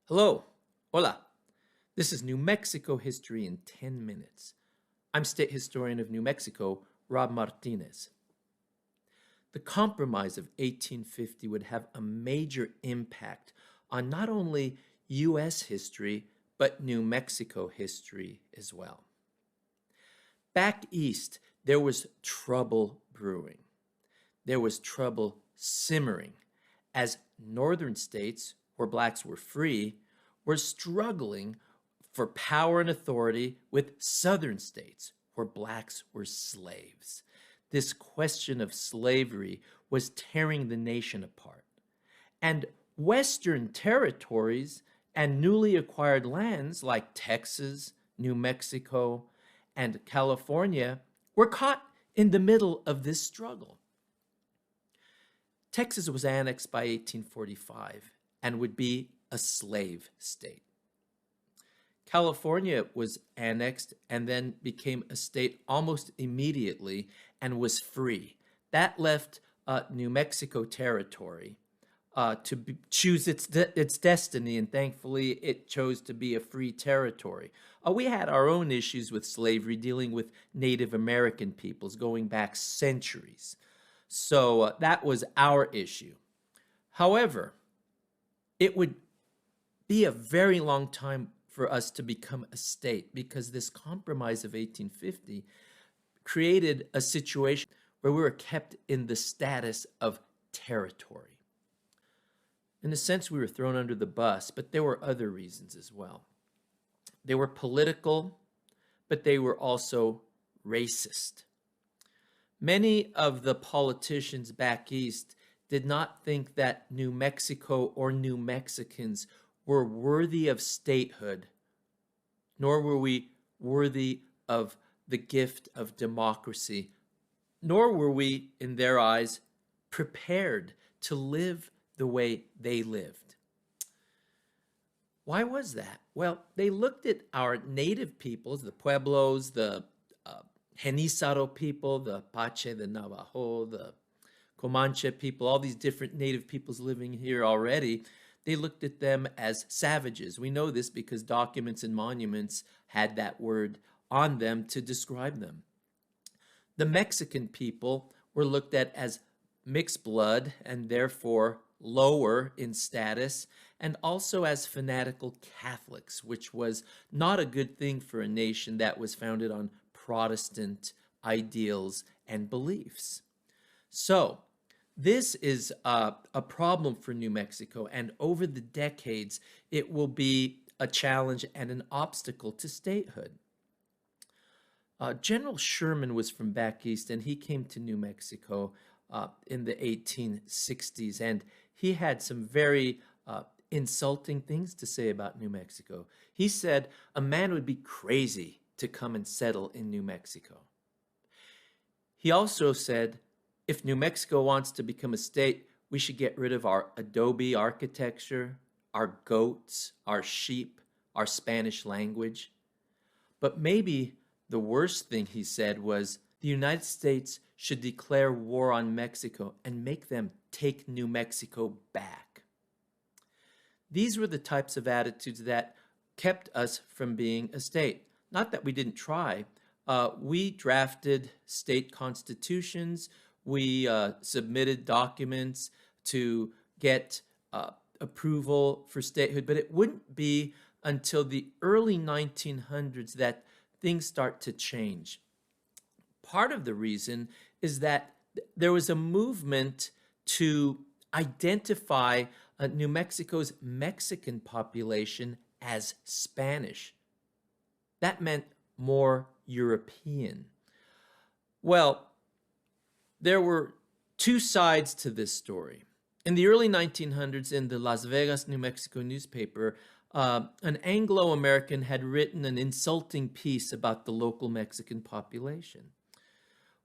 Hello, hola. This is New Mexico History in 10 minutes. I'm State Historian of New Mexico, Rob Martinez. The Compromise of 1850 would have a major impact on not only U.S. history, but New Mexico history as well. Back east, there was trouble brewing. There was trouble simmering as northern states, where blacks were free, were struggling for power and authority with southern states, where blacks were slaves. This question of slavery was tearing the nation apart. And western territories and newly acquired lands like Texas, New Mexico, and California were caught in the middle of this struggle. Texas was annexed by 1845 and would be a slave state. California was annexed and then became a state almost immediately and was free. That left New Mexico territory to choose its destiny, and thankfully it chose to be a free territory. We had our own issues with slavery, dealing with Native American peoples going back centuries. So that was our issue. However, it would be a very long time for us to become a state because this compromise of 1850 created a situation where we were kept in the status of territory. In a sense, we were thrown under the bus, but there were other reasons as well. They were political, but they were also racist. Many of the politicians back east did not think that New Mexico or New Mexicans were worthy of statehood, nor were we worthy of the gift of democracy, nor were we, in their eyes, prepared to live the way they lived. Why was that? Well, they looked at our native peoples, the Pueblos, the Genízaro people, the Apache, the Navajo, the Comanche people, all these different native peoples living here already. They looked at them as savages. We know this because documents and monuments had that word on them to describe them. The Mexican people were looked at as mixed blood and therefore lower in status, and also as fanatical Catholics, which was not a good thing for a nation that was founded on Protestant ideals and beliefs. So this is a problem for New Mexico, and over the decades, it will be a challenge and an obstacle to statehood. General Sherman was from back east, and he came to New Mexico in the 1860s, and he had some very insulting things to say about New Mexico. He said a man would be crazy to come and settle in New Mexico. He also said, if New Mexico wants to become a state, we should get rid of our adobe architecture, our goats, our sheep, our Spanish language. But maybe the worst thing he said was the United States should declare war on Mexico and make them take New Mexico back. These were the types of attitudes that kept us from being a state. Not that we didn't try. We drafted state constitutions. We submitted documents to get approval for statehood, but it wouldn't be until the early 1900s that things start to change. Part of the reason is that there was a movement to identify New Mexico's Mexican population as Spanish. That meant more European. Well, there were two sides to this story. In the early 1900s, in the Las Vegas, New Mexico newspaper, an Anglo-American had written an insulting piece about the local Mexican population.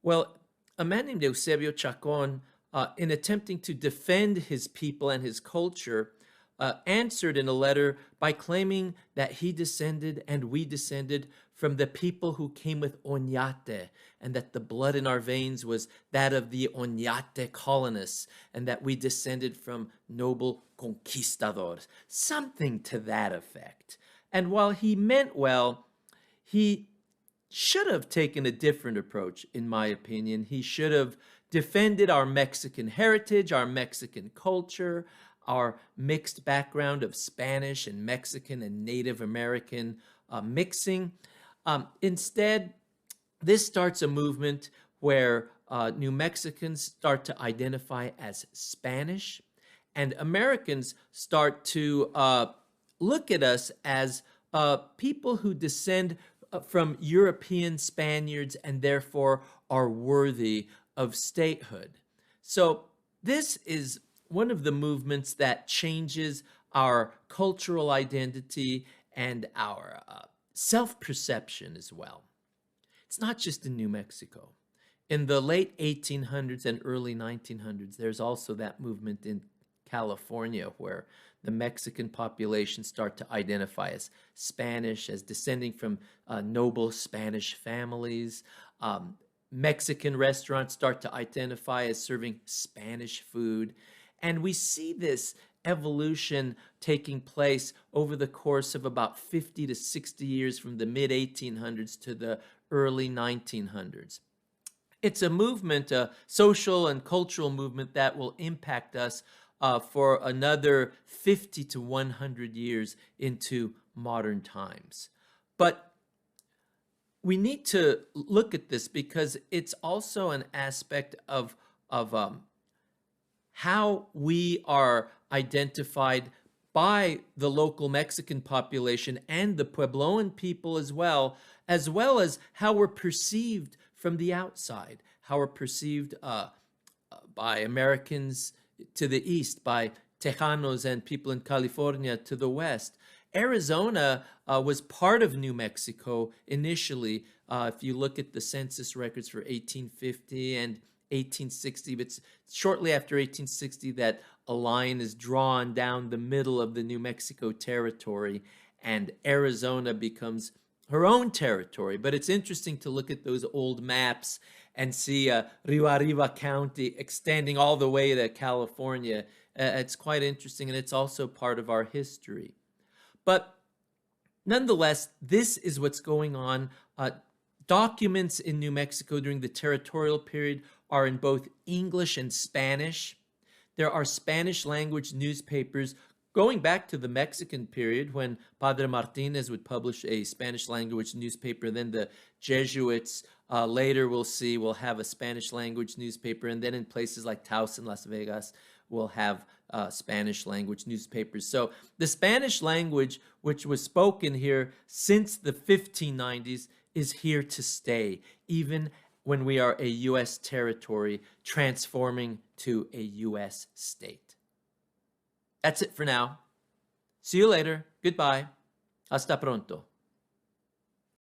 Well, a man named Eusebio Chacon, in attempting to defend his people and his culture, answered in a letter by claiming that he descended and we descended from the people who came with Oñate, and that the blood in our veins was that of the Oñate colonists, and that we descended from noble conquistadors, something to that effect. And while he meant well, he should have taken a different approach, in my opinion. He should have defended our Mexican heritage, our Mexican culture, our mixed background of Spanish and Mexican and Native American mixing. Instead, this starts a movement where New Mexicans start to identify as Spanish, and Americans start to look at us as people who descend from European Spaniards and therefore are worthy of statehood. So this is one of the movements that changes our cultural identity and our self-perception as well. It's not just in New Mexico. In the late 1800s and early 1900s, there's also that movement in California where the Mexican population start to identify as Spanish, as descending from noble Spanish families. Mexican restaurants start to identify as serving Spanish food. And we see this evolution taking place over the course of about 50 to 60 years from the mid-1800s to the early 1900s. It's a movement, a social and cultural movement that will impact us for another 50 to 100 years into modern times. But we need to look at this because it's also an aspect of how we are identified by the local Mexican population and the Puebloan people as well as how we're perceived from the outside, how we're perceived by Americans to the east, by Tejanos and people in California to the west. Arizona was part of New Mexico initially. If you look at the census records for 1850 and 1860, but it's shortly after 1860 that a line is drawn down the middle of the New Mexico territory, and Arizona becomes her own territory. But it's interesting to look at those old maps and see Rio Arriba County extending all the way to California. It's quite interesting, and it's also part of our history. But nonetheless, this is what's going on. Documents in New Mexico during the territorial period are in both English and Spanish. There are Spanish language newspapers going back to the Mexican period when Padre Martinez would publish a Spanish language newspaper. Then the Jesuits later will have a Spanish language newspaper. And then in places like Taos and Las Vegas, we'll have Spanish language newspapers. So the Spanish language, which was spoken here since the 1590s, is here to stay, even when we are a U.S. territory transforming to a U.S. state. That's it for now. See you later. Goodbye. Hasta pronto.